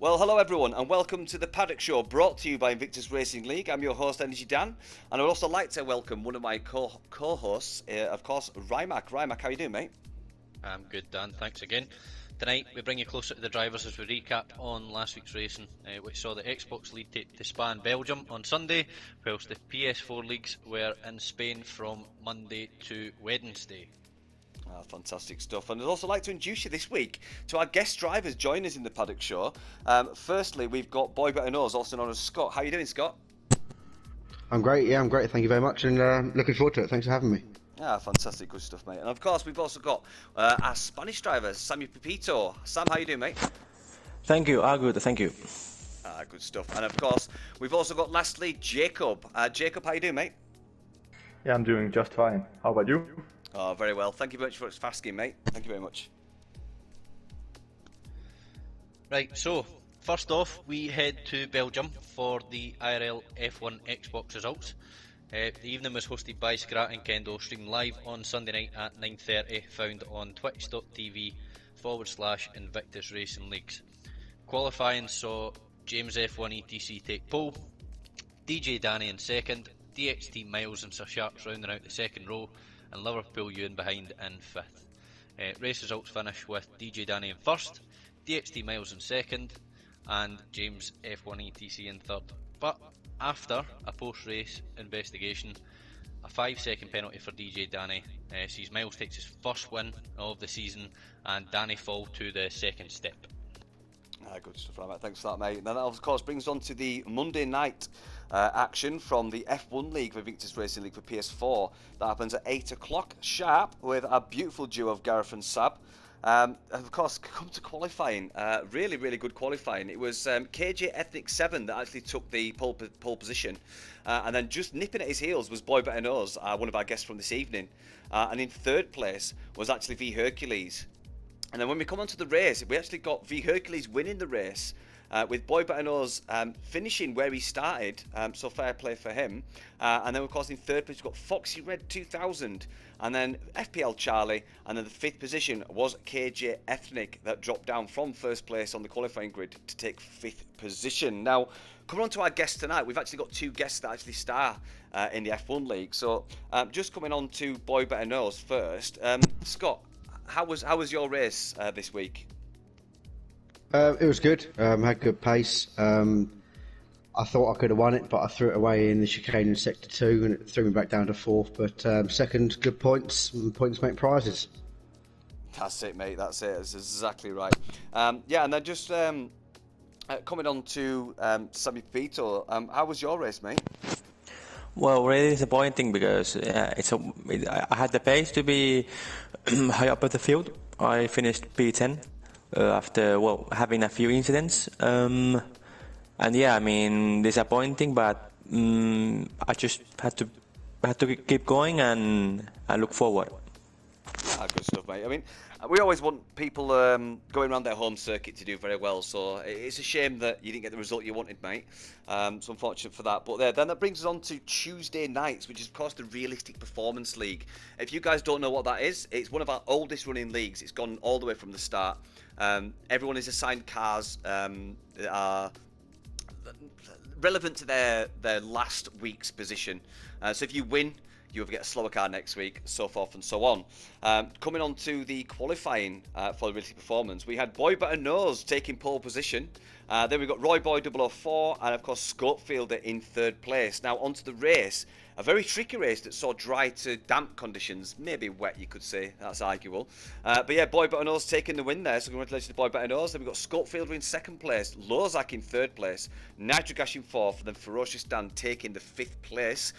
Well, hello everyone, and welcome to the Paddock Show, brought to you by Invictus Racing League. I'm your host, Energy Dan, and I'd also like to welcome one of my co-hosts, of course, Rymac. Rymac, how are you doing, mate? I'm good, Dan. Thanks again. Tonight, we bring you closer to the drivers as we recap on last week's racing, which saw the Xbox League take to Spa in Belgium on Sunday, whilst the PS4 leagues were in Spain from Monday to Wednesday. Fantastic stuff. And I'd also like to introduce you this week to our guest drivers joining us in the Paddock Show. Firstly, we've got BoyBetterKnowSB, also known as Scott. How are you doing, Scott? I'm great, yeah, I'm great, thank you very much, and looking forward to it. Thanks for having me. Fantastic, good stuff, mate. And of course, we've also got our Spanish driver, Samupapito. Sam, how you doing, mate? Thank you, good, thank you. Good stuff. And of course, we've also got lastly, Jacob. Jacob, how you doing, mate? Yeah, I'm doing just fine. How about you? Oh, very well. Thank you very much for asking, mate. Thank you very much. Right, so, first off, we head to Belgium for the IRL F1 Xbox results. The evening was hosted by Scrat and Kendo, streamed live on Sunday night at 9:30, found on twitch.tv/Invictus Racing Leagues. Qualifying saw James F1 ETC take pole, DJ Danny in second, DXT Miles and Sir Sharks rounding out the second row, and Liverpool Ewan behind in fifth. Race results finish with DJ Danny in first, DXT Miles in second, and James F1 ETC in third. But after a post-race investigation, a 5-second penalty for DJ Danny sees Miles takes his first win of the season, and Danny fall to the second step. Good stuff, right, thanks for that, mate. Now that of course brings on to the Monday night action from the F1 League for Invictus Racing League for PS4. That happens at 8 o'clock sharp with a beautiful duo of Gareth and Sab. Of course, come to qualifying, really good qualifying. It was KJ Ethnic 7 that actually took the pole position, and then just nipping at his heels was BoyBetterKnowSB, one of our guests from this evening, and in third place was actually V Hercules. And then when we come on to the race, we actually got V Hercules winning the race, with BoyBetterKnowSB finishing where he started, so fair play for him. And then of course in third place we've got Foxy Red 2000, and then FPL Charlie, and then the fifth position was KJ Ethnic that dropped down from first place on the qualifying grid to take fifth position. Now, coming on to our guests tonight, we've actually got two guests that actually star in the F1 League. So just coming on to BoyBetterKnowSB first, Scott, how was your race this week? It was good. Had good pace. I thought I could have won it, but I threw it away in the chicane in sector 2, and it threw me back down to fourth. But second, good points. And points make prizes. That's it, mate. That's it. That's exactly right. Yeah, and then just coming on to Samupapito, how was your race, mate? Well, really disappointing because I had the pace to be high up at the field. I finished P10 after having a few incidents, and yeah, I mean disappointing, but I just had to keep going and look forward. Good stuff, mate. I mean, we always want people going around their home circuit to do very well, so it's a shame that you didn't get the result you wanted, mate. So unfortunate for that. But then that brings us on to Tuesday nights, which is of course the Realistic Performance League. If you guys don't know what that is, it's one of our oldest running leagues. It's gone all the way from the start. Everyone is assigned cars that are relevant to their last week's position. So if you win, you'll get a slower car next week, so forth and so on. Coming on to the qualifying for the Realistic Performance, we had BoyBetterKnowSB taking pole position. Then we got Roy Boy 004 and of course Scopefielder in third place. Now onto the race, a very tricky race that saw dry to damp conditions, maybe wet you could say, that's arguable. But yeah, BoyBetterKnowSB taking the win there, so congratulations to BoyBetterKnowSB. Then we've got Scopefielder in second place, Lozak in third place, Nitrogash in fourth, and then Ferocious Dan taking the fifth place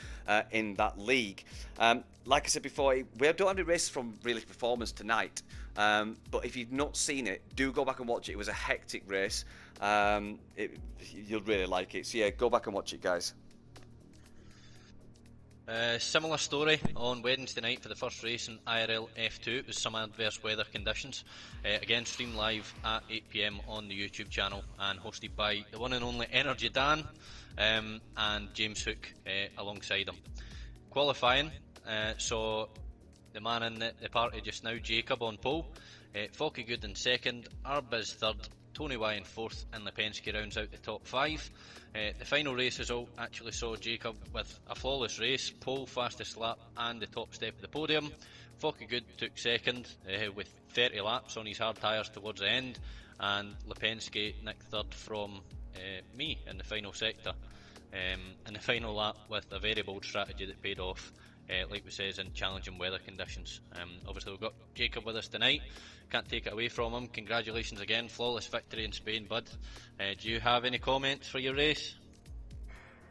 in that league. Like I said before, we don't have any races from Realistic Performance tonight, but if you've not seen it, do go back and watch it. It was a hectic race. You'll really like it. So yeah, go back and watch it, guys. Similar story on Wednesday night for the first race in IRL F2. It was some adverse weather conditions. Again, streamed live at 8 PM on the YouTube channel and hosted by the one and only Energy Dan and James Hook alongside him. Qualifying saw the man in the party just now, Jacob, on pole, Falky Good in second, Arbiz third, Tony Y in 4th, and Lipinski rounds out the top 5. The final race result actually saw Jacob with a flawless race, pole, fastest lap and the top step of the podium. Focky Good took 2nd with 30 laps on his hard tyres towards the end, and Lipinski nicked 3rd from me in the final sector. In the final lap with a very bold strategy that paid off, like we says, in challenging weather conditions. Obviously we've got Jacob with us tonight, can't take it away from him. Congratulations again, flawless victory in Spain, bud. Do you have any comments for your race?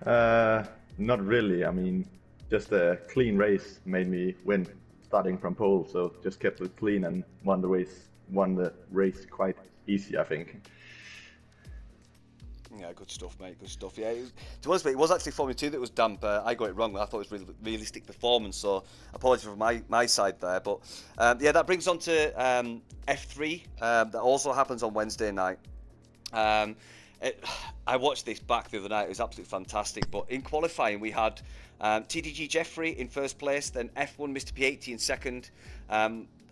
Not really. I mean, just a clean race made me win, starting from pole. So just kept it clean and won the race quite easy, I think. Yeah, good stuff, mate. Good stuff. Yeah, to be honest, mate, it was actually Formula 2 that was damp. I got it wrong. I thought it was really realistic performance, so apologies for my side there. But yeah, that brings on to F3. That also happens on Wednesday night. I watched this back the other night. It was absolutely fantastic. But in qualifying, we had TDG Jeffrey in 1st place, then F1 Mr. P80 in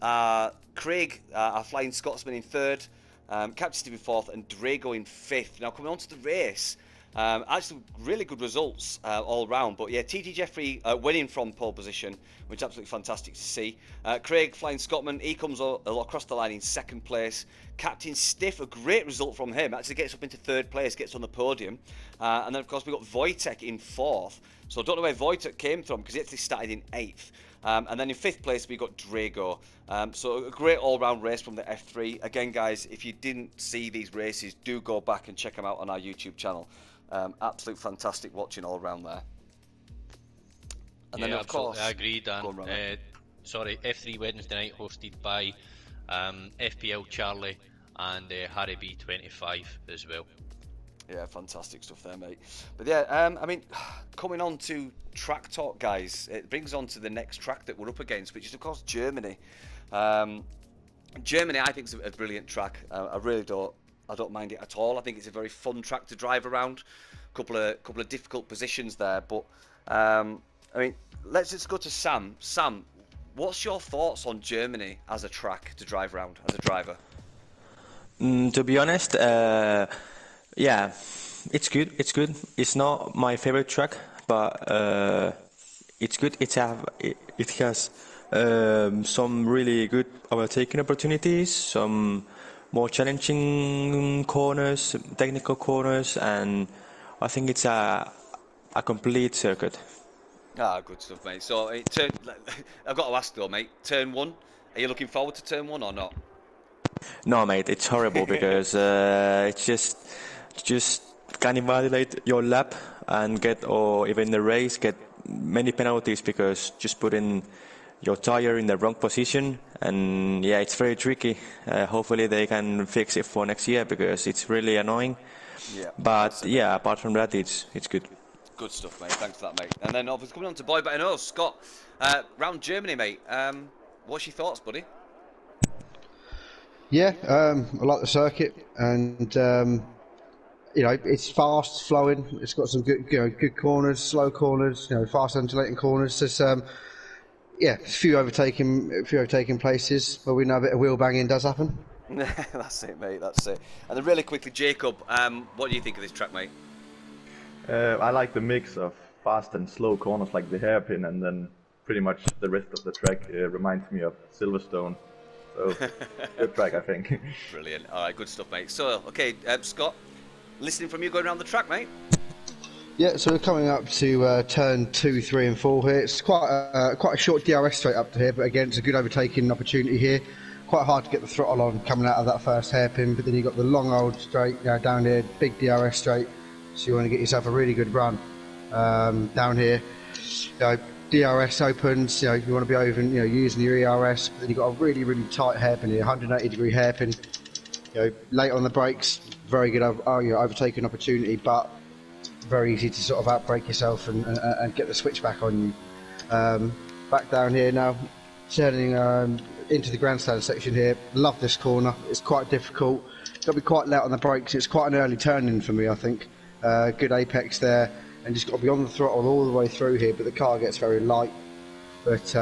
2nd, Craig, our flying Scotsman, in 3rd. Captain Steve in 4th and Drago in 5th. Now coming on to the race, actually really good results all round. But yeah, TT Jeffrey winning from pole position, which is absolutely fantastic to see. Craig, flying Scotsman, he comes across the line in 2nd place. Captain Stiff, a great result from him, actually gets up into 3rd place, gets on the podium. And then of course we got Wojtek in 4th. So I don't know where Wojtek came from because he actually started in 8th. And then in 5th place we got Drago. So a great all-round race from the F3. Again, guys, if you didn't see these races, do go back and check them out on our YouTube channel. Absolute fantastic watching all around there. And yeah, then of course, I agree, Dan. Go on, F3 Wednesday night hosted by FPL Charlie and Harry B25 as well. Yeah, fantastic stuff there, mate. But yeah, I mean, coming on to track talk, guys, it brings on to the next track that we're up against, which is of course Germany. Germany, I think, is a brilliant track. I don't mind it at all. I think it's a very fun track to drive around. Couple of difficult positions there, but I mean, let's just go to Sam. Sam, what's your thoughts on Germany as a track to drive around as a driver? To be honest, yeah, it's good. It's good. It's not my favorite track, but it's good. It has some really good overtaking opportunities, some more challenging corners, technical corners, and I think it's a complete circuit. Ah, good stuff, mate. So I've got to ask though, mate. Turn 1. Are you looking forward to turn 1 or not? No, mate, it's horrible because it's just can invalidate your lap and or even the race, get many penalties because just putting your tire in the wrong position, and yeah, it's very tricky. Hopefully they can fix it for next year because it's really annoying. Yeah. But yeah, apart from that, it's good. Good stuff, mate. Thanks for that, mate. And then obviously coming on to Boy Better Knows, Scott, round Germany, mate. What's your thoughts, buddy? Yeah, I like the circuit, and you know, it's fast flowing. It's got some good corners, slow corners, fast undulating corners. There's yeah, a few overtaking places where we know a bit of wheel banging does happen. That's it, mate. That's it. And then really quickly, Jacob, what do you think of this track, mate? I like the mix of fast and slow corners like the hairpin, and then pretty much the rest of the track reminds me of Silverstone. So, good track, I think. Brilliant. All right, good stuff, mate. So, okay, Scott, listening from you going around the track, mate. Yeah, so we're coming up to turn 2, 3 and 4 here. It's quite a short DRS straight up to here, but again, it's a good overtaking opportunity here. Quite hard to get the throttle on coming out of that first hairpin, but then you've got the long old straight down here, big DRS straight, so you want to get yourself a really good run down here. DRS opens, you want to be over, using your ERS, but then you've got a really, really tight hairpin here, 180 degree hairpin. Late on the brakes, very good overtaking opportunity, but very easy to sort of outbrake yourself and get the switch back on you. Back down here now, turning into the grandstand section here. Love this corner. It's quite difficult. Got to be quite late on the brakes. It's quite an early turn-in for me, I think. Good apex there, and just got to be on the throttle all the way through here. But the car gets very light. But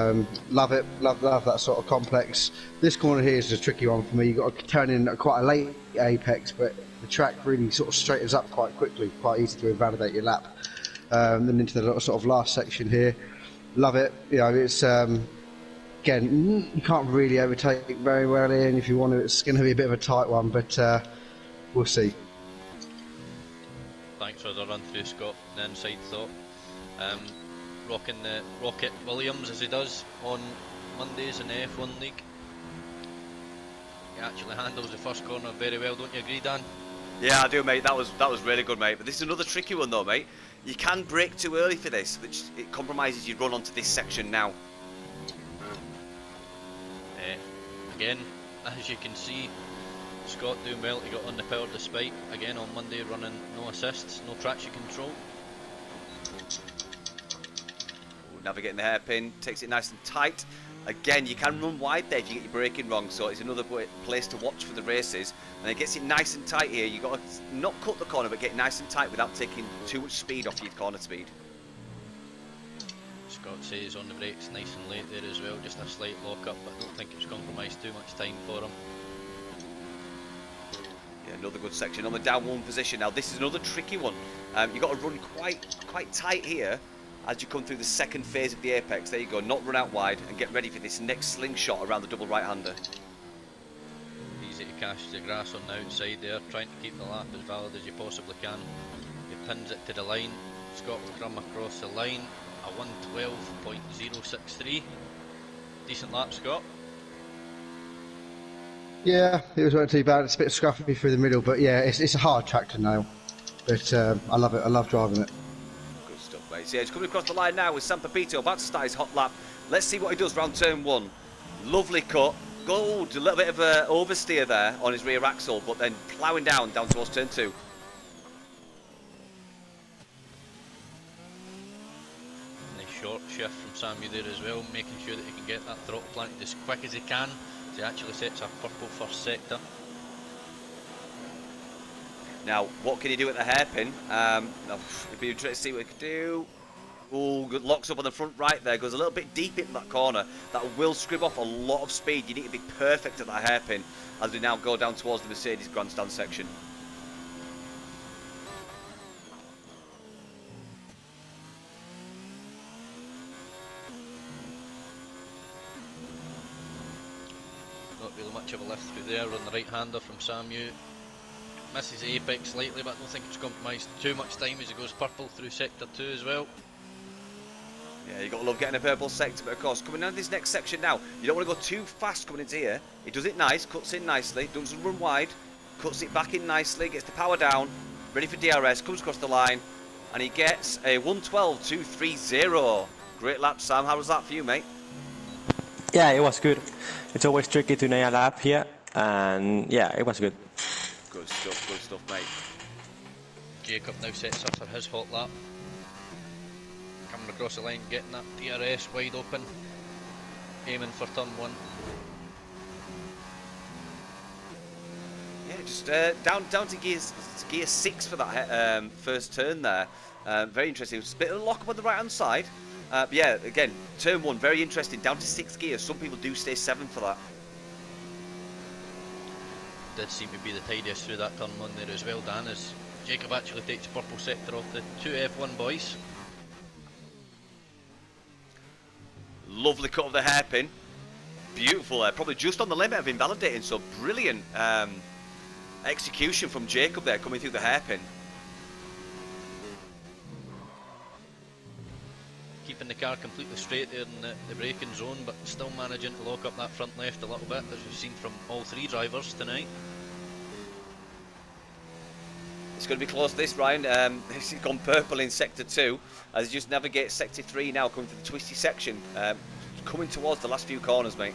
love it, love that sort of complex. This corner here is a tricky one for me. You've got to turn in at quite a late apex, but the track really sort of straightens up quite quickly, quite easy to invalidate your lap. Then into the sort of last section here. Love it. You know, it's again, you can't really overtake very well here, and if you want to, it's going to be a bit of a tight one, but we'll see. Thanks for the run through, Scott. An inside thought. Rocking the Rocket Williams as he does on Mondays in the F1 League. He actually handles the first corner very well, don't you agree, Dan? Yeah, I do, mate. That was really good, mate. But this is another tricky one, though, mate. You can brake too early for this, which it compromises your run onto this section now. Again, as you can see, Scott doing well. He got on the power despite again on Monday, running no assists, no traction control. Navigating the hairpin, takes it nice and tight. Again, you can run wide there if you get your braking wrong, so it's another place to watch for the races. And it gets it nice and tight here. You've got to not cut the corner, but get it nice and tight without taking too much speed off your corner speed. Scott says on the brakes nice and late there as well, just a slight lock up, but I don't think it's compromised too much time for him. Yeah, another good section on the down one position. Now this is another tricky one. You've got to run quite tight here as you come through the second phase of the apex. There you go, not run out wide, and get ready for this next slingshot around the double right-hander. Easy to cash the grass on the outside there, trying to keep the lap as valid as you possibly can. He pins it to the line. Scott will come across the line, a 112.063. Decent lap, Scott. Yeah, it was not too bad. It's a bit scruffy through the middle, but yeah, it's a hard track to nail. But I love it. I love driving it. Good stuff, mate. So yeah, he's coming across the line now with Samupapito about to start his hot lap. Let's see what he does round turn one. Lovely cut. Gold, a little bit of oversteer there on his rear axle, but then ploughing down towards turn two. Nice short shift from Samu there as well, making sure that he can get that throttle planted as quick as he can. He actually sets a purple first sector. Now, what can he do at the hairpin? It'd be interesting to see what he can do. Oh, locks up on the front right there, goes a little bit deep into that corner. That will scrub off a lot of speed. You need to be perfect at that hairpin as we now go down towards the Mercedes grandstand section. Not really much of a lift through there on the right-hander from Samu. Misses the apex slightly, but I don't think it's compromised too much time as he goes purple through sector 2 as well. Yeah, you got to love getting a purple sector, but of course, coming down this next section now, you don't want to go too fast coming into here. He does it nice, cuts in nicely, doesn't run wide, cuts it back in nicely, gets the power down, ready for DRS, comes across the line, and he gets a 112.230. Great lap, Sam. How was that for you, mate? Yeah, it was good. It's always tricky to nail a lap here, and yeah, it was good. Good stuff, mate. Jacob now sets up for his hot lap. Coming across the line, getting that DRS wide open, aiming for turn 1. Yeah, just down to gear 6 for that first turn there. Very interesting. It's a bit of a lock up on the right hand side. But yeah, again, turn 1, very interesting. Down to 6 gears. Some people do stay 7 for that. Did seem to be the tidiest through that turn 1 there as well, Dan, as Jacob actually takes purple sector off the 2 F1 boys. Lovely cut of the hairpin. Beautiful there. Probably just on the limit of invalidating. So brilliant execution from Jacob there coming through the hairpin. Keeping the car completely straight there in the braking zone, but still managing to lock up that front left a little bit, as we've seen from all 3 drivers tonight. It's going to be close this, Ryan. This has gone purple in sector 2 as he just navigates sector 3 now, coming to the twisty section, coming towards the last few corners, mate.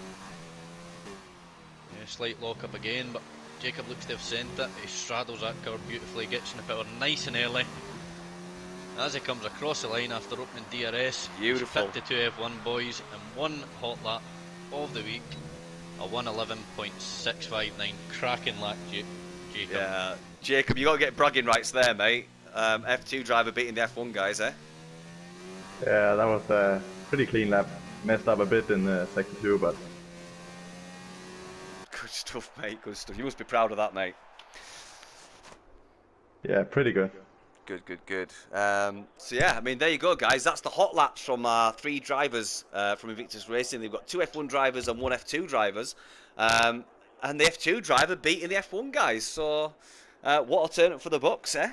Yeah, slight lock up again, but Jacob looks to have sent it. He straddles that curve beautifully, gets in the power nice and early. As he comes across the line after opening DRS, beautiful. 52 F1 boys and 1 hot lap of the week, a 111.659, cracking lap, Jacob. Yeah, Jacob, you got to get bragging rights there, mate. F2 driver beating the F1 guys, eh? Yeah, that was a pretty clean lap. messed up a bit in sector 2, but Good stuff, mate. Good stuff. You must be proud of that, mate. yeah, pretty good. Good, good, good. So yeah, I mean, there you go, guys. That's the Hotlaps from our 3 drivers from Invictus Racing. They've got 2 F1 drivers and 1 F2 drivers, and the F2 driver beating the F1 guys. So what a turn up for the Bucks, eh?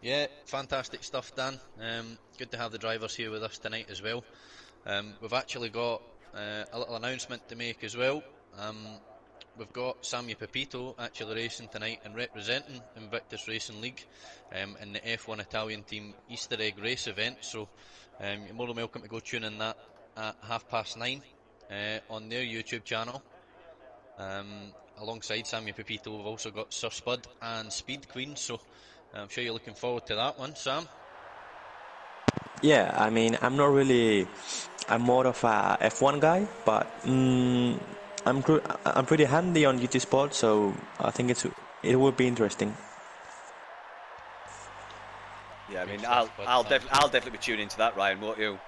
Yeah, fantastic stuff, Dan. Good to have the drivers here with us tonight as well. We've actually got a little announcement to make as well. We've got Samupapito actually racing tonight and representing Invictus Racing League in the F1 Italian team Easter egg race event. So you're more than welcome to go tune in that at 9:30 on their YouTube channel. Alongside Samupapito, we've also got Sir Spud and Speed Queen. So I'm sure you're looking forward to that one, Sam. Yeah, I mean, I'm more of a F1 guy, but I'm pretty handy on GT Sport, so I think it will be interesting. Yeah, I mean, Good I'll stuff, bud. I'll definitely be tuning into that, Ryan, won't you?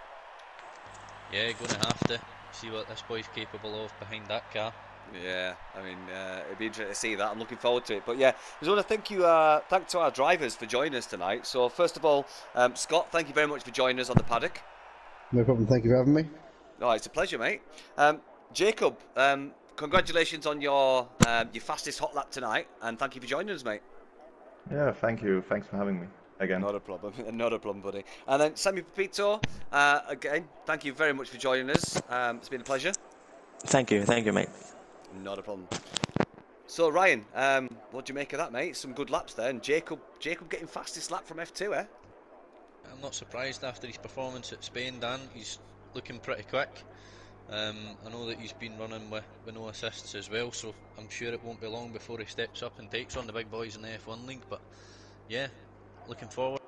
Yeah, going to have to see what this boy's capable of behind that car. Yeah, I mean, it'd be interesting to see that. I'm looking forward to it. But yeah, I just want to thank to our drivers for joining us tonight. So first of all, Scott, thank you very much for joining us on the paddock. No problem. Thank you for having me. Oh, it's a pleasure, mate. Jacob, congratulations on your fastest hot lap tonight, and thank you for joining us, mate. Yeah, thank you. Thanks for having me again. Not a problem, not a problem, buddy. And then Samupapito, again, thank you very much for joining us. It's been a pleasure. Thank you, mate. Not a problem. So Ryan, what do you make of that, mate? Some good laps there, and Jacob getting fastest lap from F2, eh? I'm not surprised after his performance at Spain, Dan. He's looking pretty quick. I know that he's been running with no assists as well, so I'm sure it won't be long before he steps up and takes on the big boys in the F1 league. But yeah, looking forward.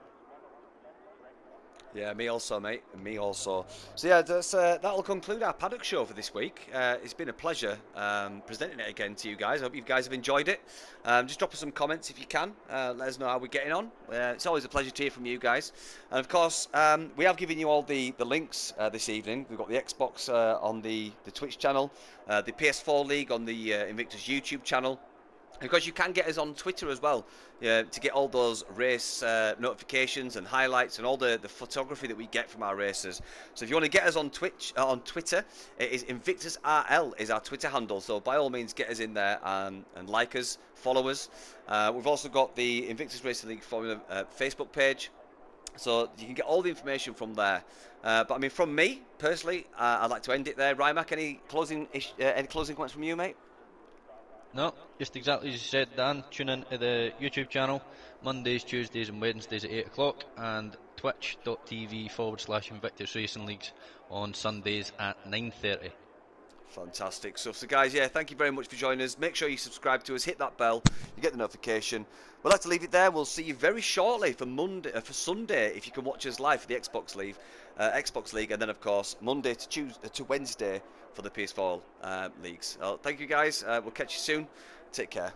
Yeah, me also, mate. Me also. So yeah, that'll conclude our paddock show for this week. It's been a pleasure presenting it again to you guys. I hope you guys have enjoyed it. Just drop us some comments if you can. Let us know how we're getting on. It's always a pleasure to hear from you guys. And of course, we have given you all the links this evening. We've got the Xbox on the Twitch channel, the PS4 League on the Invictus YouTube channel. Because you can get us on Twitter as well, to get all those race notifications and highlights and all the photography that we get from our racers. So if you want to get us on Twitter, it is InvictusRL is our Twitter handle. So by all means, get us in there and like us, follow us. We've also got the Invictus Racing League Formula Facebook page, so you can get all the information from there. But I mean, from me personally, I'd like to end it there. Rymac, any closing comments from you, mate? No, just exactly as you said, Dan. Tune in to the YouTube channel Mondays, Tuesdays, and Wednesdays at 8 o'clock, and twitch.tv/Invictus Racing Leagues on Sundays at 9:30. Fantastic stuff. So guys, yeah, thank you very much for joining us. Make sure you subscribe to us, hit that bell, you get the notification. We'll have to leave it there. We'll see you very shortly for Sunday, if you can watch us live for the Xbox League, and then of course Monday to Wednesday for the PS4 leagues. Thank you guys. We'll catch you soon. Take care.